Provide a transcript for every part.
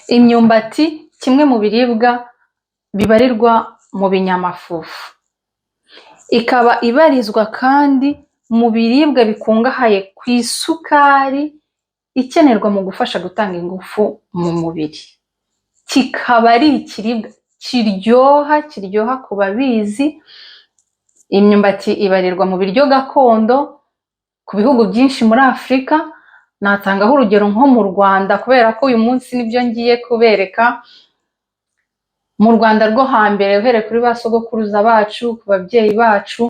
Imyumbati kimwe mu biribwa bibarirwa mu binyamafufu, ikaba ibarizwa kandi mu biribwa bikungahaye ku isukari ikenerwa mu gufasha gutanga ingufu mu mubiri. Kikaba ari ikiribwa kiryoha ku babizi. Imyumbati ibarirwa mu biryo gakondo ku bihugu byinshi muri Afurika. Natangaho urugero nko mu Rwanda, kubera ko uyu munsi nibyo ngiye kubereka. Mu Rwanda rwo hambere, uhereye kuri ba sogokuruza bacu, ku babyeyi bacu,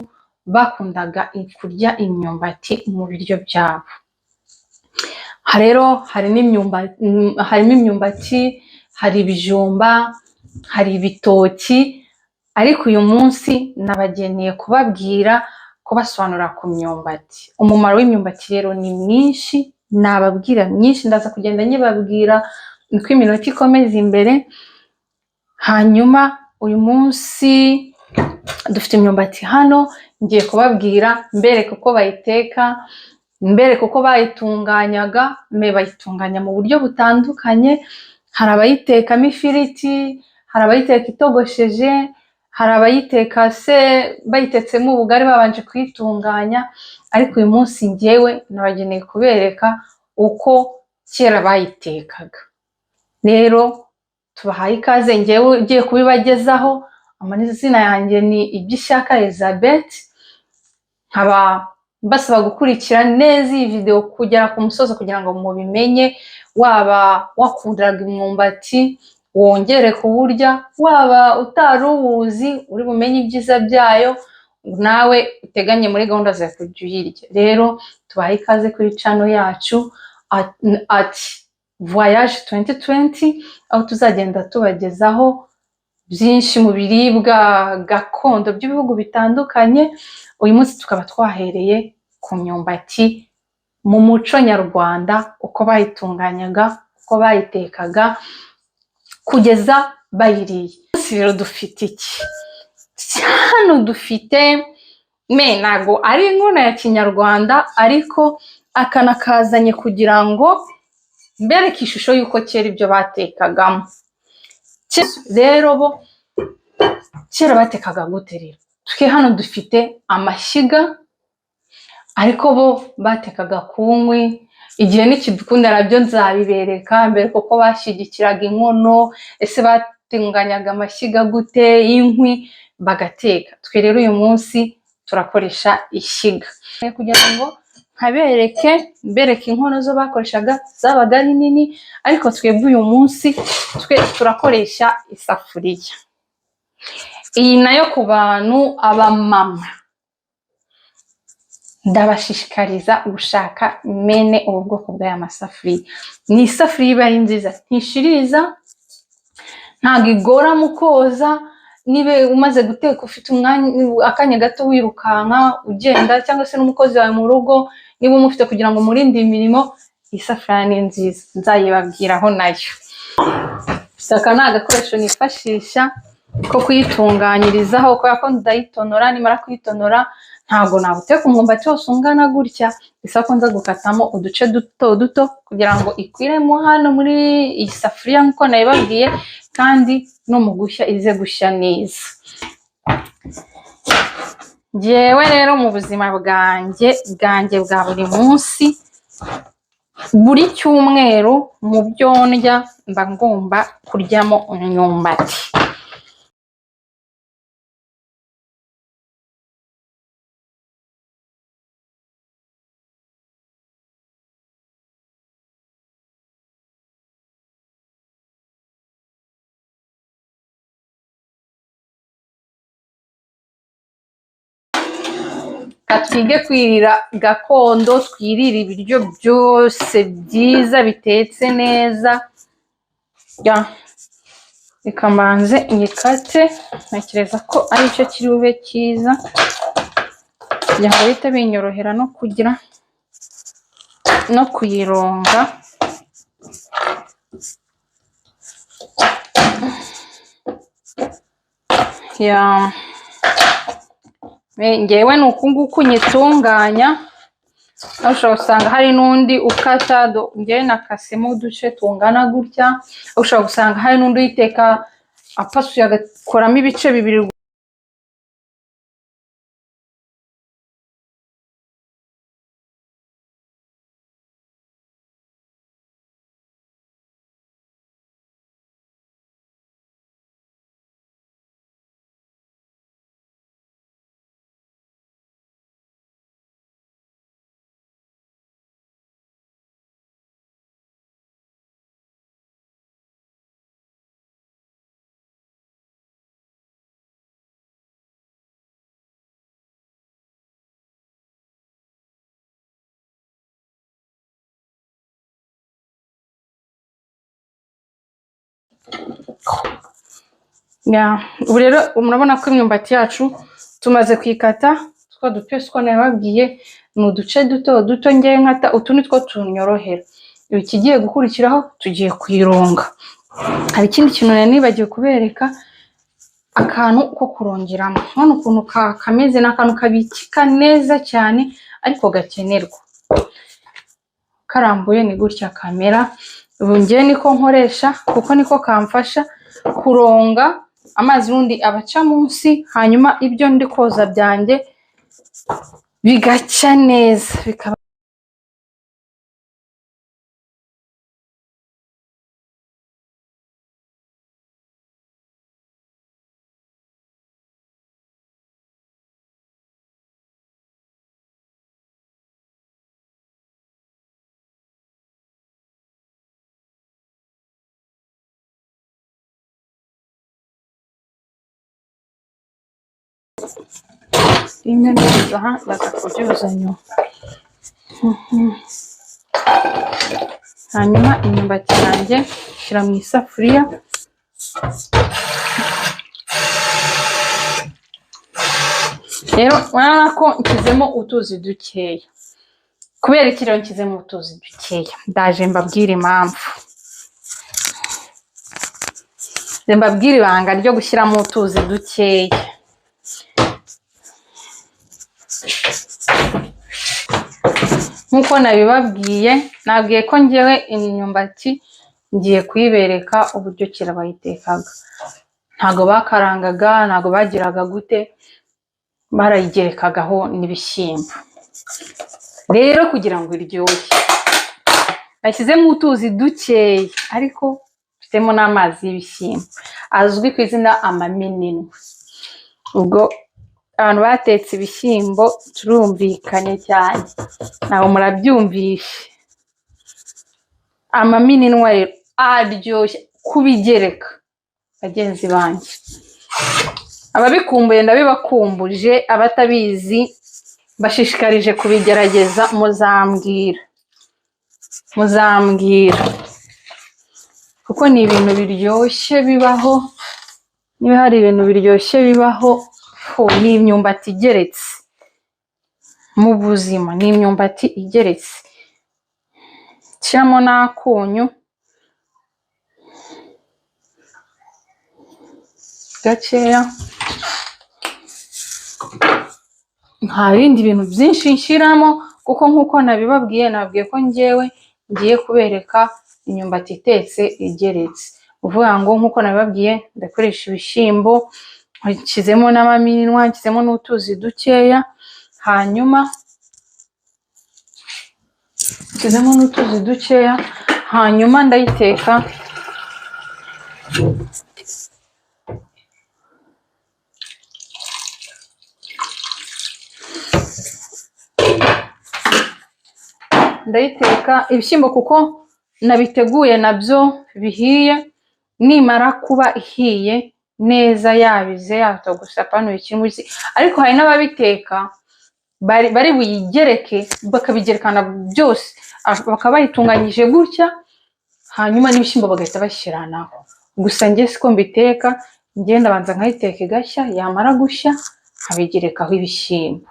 bakundaga kurya imyumbati mu biryo byabo. Rero harimo imyumbati, hari ibijumba, hari ibitoki, ariko uyu munsi nabageneye kubasobanurira ku myumbati. Umumaro w'imyumbati rero ni mwinshi, nababwira myinshi, ndaza kugenda nyibabwira uko iminota ikomeza imbere. Hanyuma uyu munsi dufite imyumbati hano, ngiye kubabwira mbereka uko bayiteka, mbereka uko bayitunganyaga. Bayitunganya mu buryo butandukanye. Hari abayitekamo ifiriti, hari abayiteka itogosheje, hari abayiteka bayitetsemo ubugari babanje kuyitunganya. Ariko uyu munsi njyewe nabageneye kubereka uko kera bayitekaga. Rero tubahaye ikaze, njyewe ugiye kubibagezaho. Amazina yanjye ni Ibyishaka Elizabeth. Nkaba mbasaba gukurikira neza iyi video kugera ku musozo kugira ngo mubimenye. Waba wakundaga imyumbati wongere kuburya, waba utari uwuzi uri bumenye ibyiza byayo, nawe uteganye muri gahunda za kujya uyirya. Rero tubahaye ikaze kuri channel yacu at Voyage 2020, aho tuzagenda tubagezaho byinshi mu biribwa gakondo by'ibihugu bitandukanye. Uyu munsi tukaba twahereye ku myumbati mu muco nyarwanda, uko bayitunganyaga, uko bayitekaga kugeza bayiriye. Rero dufite iki hano? Dufite ntago ari inkono ya kinyarwanda, ariko aka nakazanye kugira ngo mbereke ishusho y'uko kera ibyo batekagamo. Rero bo kera batekaga gute? Rero twe hano dufite amashyiga, ariko bo batekaga ku nkwi. Igihe nikidukunda nabyo nzabibereka, mbere kuko bashyigikiraga inkono, ese batunganyaga amashyiga gute, inkwi bagateka. Twe rero uyu munsi turakoresha ishyiga kugira ngo mbereke inkono zo bakoreshaga zabaga ari nini, ariko twebwe uyu munsi turakoresha isafuriya. Iyi nayo ku bantu abamama, ndabashishikariza gushaka mene ubu bwoko bw'aya masafuriya. Ni isafuriya iba ari nziza, ntishiriza, ntabwo igora mu koza. Niba umaze guteka ufite akanya gato wirukanka ugenda, cyangwa se n'umukozi wawe mu rugo, niba umufite kugira ngo umurinde imirimo, iyi safuriya ni nziza, nzayibabwiraho nayo. Aka ni agakoresho nifashisha ko kuyitunganyirizaho, kubera ko ndayitonora. Nimara kuyitonora, ntabwo nabuteka umwumbati wose ungana gutya, bisaba ko nza gukatamo uduce duto duto kugira ngo ikwiremo hano muri iyi safuriya nk'uko nabibabwiye, kandi no mu gushya ize gushya neza. Njyewe rero mu buzima bwanjye bwa buri munsi, buri cyumweru mu byo ndya mba ngomba kuryamo imyumbati. Twige kwirira gakondo, twirire ibiryo byose byiza bitetse neza. Reka mbanze nyikate, ntekereza ko ari cyo kiri bube cyiza kugira ngo bihite binyorohera no kuyironga. Ngewe ni uku nguku nyitunganya. ushobora gusanga hari n'undi ukata njyewe nakasemo uduce tungana gutya, ushobora gusanga hari n'undi uyiteka apasuye agakoramo ibice bibiri. Ubu rero murabona ko imyumbati yacu tumaze kuyikata, two duce two nababwiye ni uduce duto duto, ngewe nkata utu ni two tunyorohera. Ibi kigiye gukurikiraho tugiye kuyironga. Hari ikindi kintu nari nibagiwe kubereka, akantu ko kurongeramo. None ukuntu kameze, n'akantu kabikika neza cyane ariko gakenerwa. Karambuye ni gutya kamera. Ubu ngewe niko nkoresha kuko niko kamfasha kuronga amazi, ubundi abaca munsi, hanyuma ibyo ndi koza byanjye bigaca neza, bikaba rimwe neza. Aha ndakakubyoza nyuma. Hanyuma imyumbati yanjye shyira mu isafuriya. Rero urabona ko nshyizemo utuzi dukeya. Kubera iki rero nshyizemo utuzi dukeya? Ndaje mbabwire impamvu. Mbabwire ibanga ryo gushyiramo utuzi dukeya. Nkuko nabibabwiye, nabwiye ko ngewe imyumbati ngiye kuyibereka uburyo kera bayitekaga. Ntago bakarangaga, ntago bagiraga gute, barayigerekagaho n'ibishyimbo. Rero kugira ngo iryohe, nashyizemo utuzi dukeya, ariko mfitemo n'amazi y'ibishyimbo azwi ku izina amaminini. Ubwo abantu batetse ibishyimbo turumvikanye cyane, nabo murabyumvishe. Amaminwa rero aryoshye kubigereka, bagenzi banjye. Ababikumbuye ndabibakumbuje, abatabizi bashishikarije kubigerageza. Muzambwira kuko ni ibintu biryoshye bibaho. Niba hari ibintu biryoshye bibaho, ni imyumbati igeretse mu buzima. Ni imyumbati igeretse. Shyiramo n'akunyu gakeya. Nta bindi bintu byinshi nshyiramo, kuko nkuko nabibabwiye, nabwiye ko ngewe ngiye kubereka imyumbati itetse igeretse. Uvuga ngo nkuko nabibabwiye, ndakoresha ibishyimbo, nshyizemo n'amaminwa, nshyizemo n'utuzi dukeya, hanyuma ndayiteka. Ibishyimbo kuko nabiteguye nabyo bihiye. Nimara kuba ihiye neza, yabize yatogusa panuye ikingwisi. Ariko hari n'ababiteka bari buyigereke, bakabigerekana byose, bakaba bayitunganyije gutya, hanyuma n'ibishyimbo bagahita bashyiranaho. Gusa njye siko mbiteka. Njye ndabanza nkayiteka igashya, yamara gushya nkabigerekaho ibishyimbo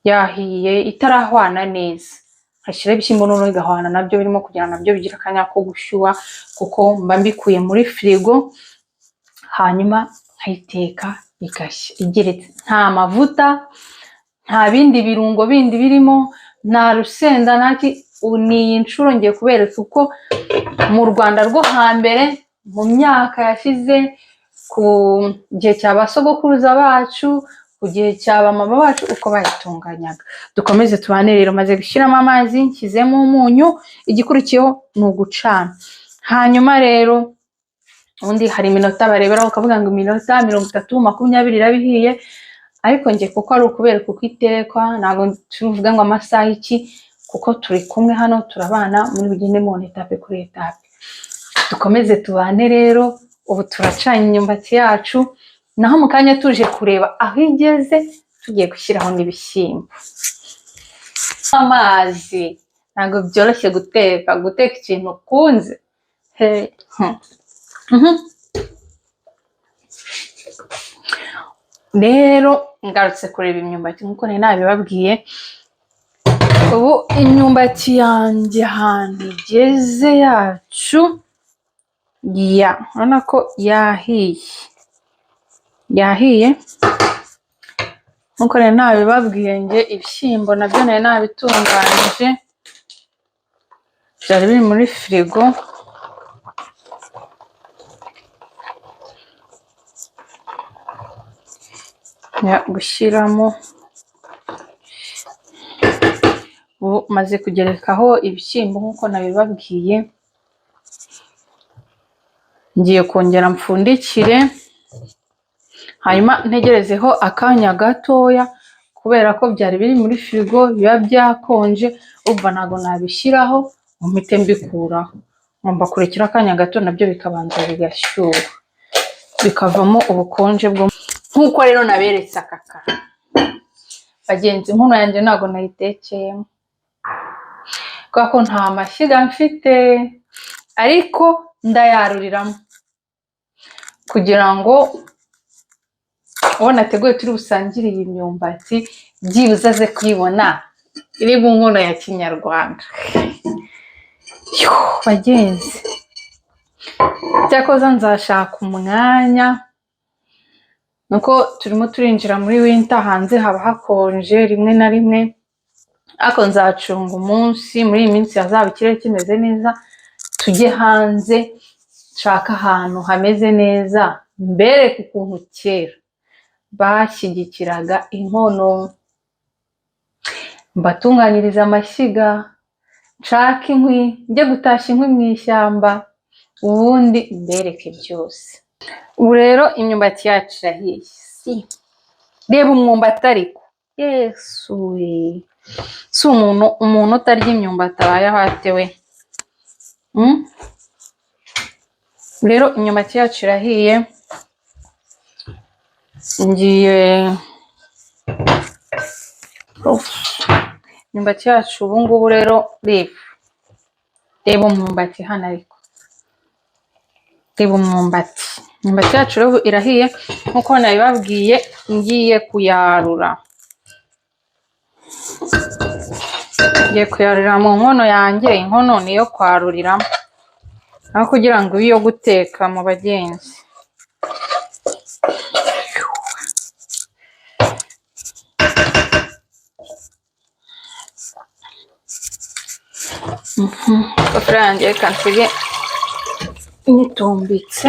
yahiye itarahwana neza. Nkashyiraho ibishyimbo noneho igahwana nabyo birimo, kugira nabyo bigira akanya ko gushyuha, kuko mba mbikuye muri firigo. Hanyuma nkayiteka igashya igeretse, nta mavuta, nta bindi birungo bindi birimo, nta rusenda naki. Ni iyi nshuro ngiye kubereka uko mu Rwanda rwo hambere mu myaka yashize, ku gihe cya ba sogokuruza bacu, ku gihe cya ba mama bacu, uko bayitunganyaga. Dukomeze tubane rero. Maze gushyiramo amazi, nshyizemo umunyu, igikurikiyeho ni ugucana. Hanyuma rero ubundi hari iminota bareberaho ukavuga ngo iminota 30, 20 iraba ihiye, ariko njye kuko ari ukubereka uko itekwa, ntabwo tuvuga ngo amasaha iki, kuko turi kumwe hano turabana muri bugende mu etape kuri etape. Dukomeze tubane rero. Ubu turacanye imyumbati yacu, naho mu kanya tuje kureba aho igeze, tugiye gushyiraho n'ibishyimbo. Amazi ntabwo byoroshye guteka ikintu ukunze. Rero ngarutse kureba imyumbati nk'uko nari nabibabwiye. Ubu imyumbati yanjye ahantu igeze yacu, urabona ko yahiye nk'uko nari nabibabwiye. Njye ibishyimbo nabyo nari nabitunganyije, byari biri muri firigo. Gushyiramo, ubu maze kugerekaho ibishyimbo nk'uko nabibabwiye. Ngiye kongera mpfundikire, hanyuma ntegerezeho akanya gatoya, kubera ko byari biri muri firigo biba byakonje. Umva ntabwo nabishyiraho ngo mpite mbikuraho, ngomba kurekera akanya gato nabyo bikabanza bigashyuha, bikavamo ubukonje bwo. Nk'uko rero naberetse aka kantu bagenzi, inkono yanjye ntabwo nayitekeyemo kubera ko nta mashyiga mfite, ariko ndayaruriramo kugira ngo uwo nateguye turi busangire iyi myumbati byibuze aze kuyibona iri mu nkono ya kinyarwanda. Bagenzi, cyakoze nzashaka umwanya, nuko turimo turinjira muri winter, hanze haba hakonje rimwe na rimwe, ariko nzacunga umunsi muri iyi minsi hazaba ikirere kimeze neza, tujye hanze, nshaka ahantu hameze neza, mbereke ukuntu kera bashyigikiraga inkono, mbatunganyiriza amashyiga, nshaka inkwi, njye gutashya inkwi mu ishyamba, ubundi mbereke byose. Ubu rero imyumbati yacu irahiye. Reba umwumbati ariko, Yesu we, si umuntu utarya imyumbati abaye ahatewe. Rero imyumbati yacu irahiye, ngiye imyumbati yacu ubu ngubu rero. Reba umwumbati hano, ariko reba umwumbati yacu rero irahiye nk'uko nabibabwiye. Ngiye kuyarura, mu nkono yanjye. Inkono niyo kwaruriramo, aho kugira ngo iyo guteka mu bagenzi. Isafuriya yanjye reka nsige nyitumbitse.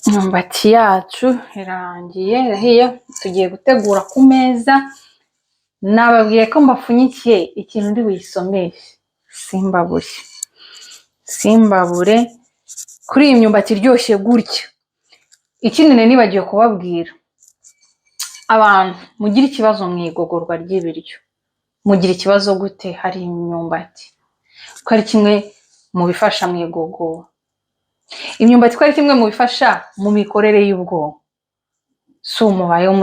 Imyumbati yacu irarangiye, irahiye, tugiye gutegura ku meza. Nababwiye ko mbapfunyikiye ikintu ndi buyisomeshe, simbabure kuri iyi myumbati iryoshye gutya. Ikindi nibagiwe kubabwira, abantu mugira ikibazo mu igogorwa ry'ibiryo, mugira ikibazo gute? Hari imyumbati ko ari kimwe mu bifasha mu igogora. Imyumbati ko ari kimwe mu bifasha mu mikorere y'ubwonko. Si umubayeho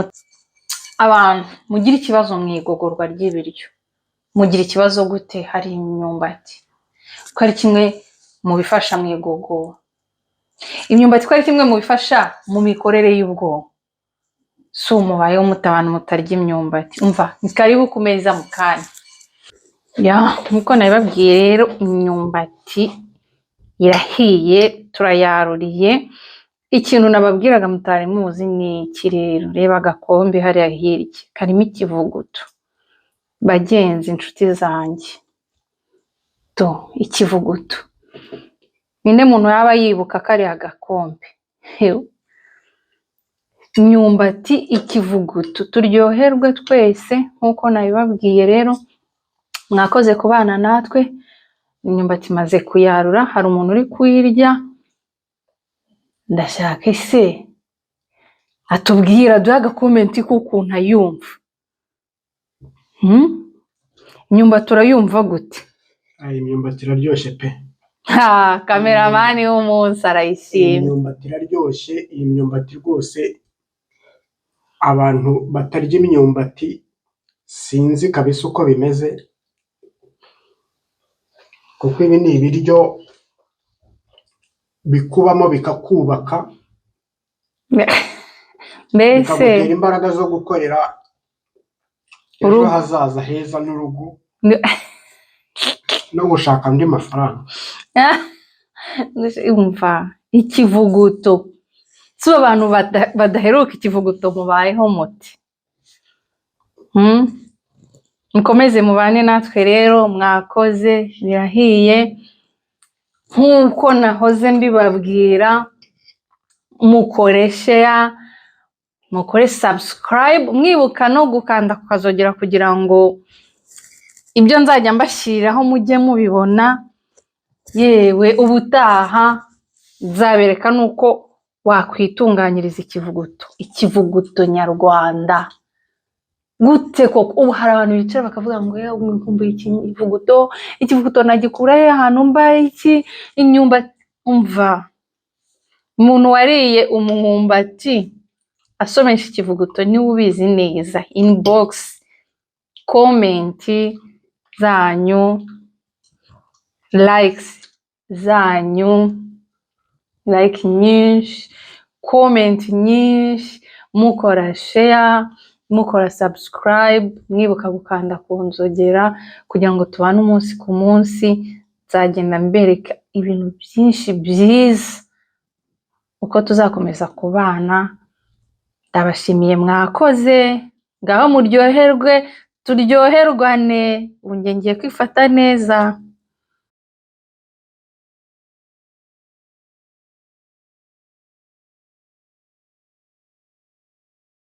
abantu mugira ikibazo mu igogorwa ry'ibiryo, mugira ikibazo gute? Hari imyumbati ko ari kimwe mu bifasha mu igogora. Imyumbati ko ari kimwe mu bifasha mu mikorere y'ubwonko. Si umubayeho abantu mutarya imyumbati. Umva, ni karibu ku meza mu kanya. Nkuko nabibabwiye rero, imyumbati irahiye, turayaruriye. ikintu nababwiraga mutari muzi ni iki rero, reba agakombe hariya hirya karimo ikivuguto. Bagenzi, inshuti zanjye, ikivuguto, ninde muntu yaba yibuka kariya gakombe? Imyumbati, ikivuguto, turyoherwe twese nk'uko nabibabwiye. Rero mwakoze kubana natwe. Imyumbati imaze kuyarura, hari umuntu uri kuyirya. Ndashaka ese atubwira, duhe agakomenti k'ukuntu ayumva. Imyumbati urayumva gute? Imyumbati iraryoshye pe. Kameramani w'umunsi arayishimye. Imyumbati iraryoshye, iyi myumbati rwose abantu batarya imyumbati sinzi kabisa uko bimeze, kuko ibi ni ibiryo bikubamo bikakubaka, mbese bikagutera imbaraga zo gukorera ejo hazaza heza n'urugo no gushaka andi mafaranga. Umva ikivuguto, si abantu badaheruka ikivuguto mubayeho muti? Mukomeze mubane natwe rero, mwakoze, birahiye. Nk'uko nahoze mbibabwira, mukore share, mukore subscribe, mwibuka no gukanda ku kazogera kugira ngo ibyo nzajya mbashyiriraho mujye mubibona. Yewe ubutaha nzabereka nuko wakwitunganyiriza ikivuguto nyarwanda gute koko. Ubu hari abantu bicara bakavuga ngo nkumbuye ikivuguto nagikura he, ahantu mba iki, imyumbati. Umva, umuntu wariye umwumbati asomesha ikivuguto niwe ubizi neza. Inbox, comment zanyu, likes zanyu, like nyinshi, comment nyinshi, mukora share, mukora subscribe, mwibuka gukanda ku nzogera kugira ngo tubane umunsi ku munsi. Nzagenda mbereka ibintu byinshi byiza uko tuzakomeza kubana. Ndabashimiye, mwakoze. Ngaho muryoherwe, turyoherwane. Ubu ngiye kwifata neza.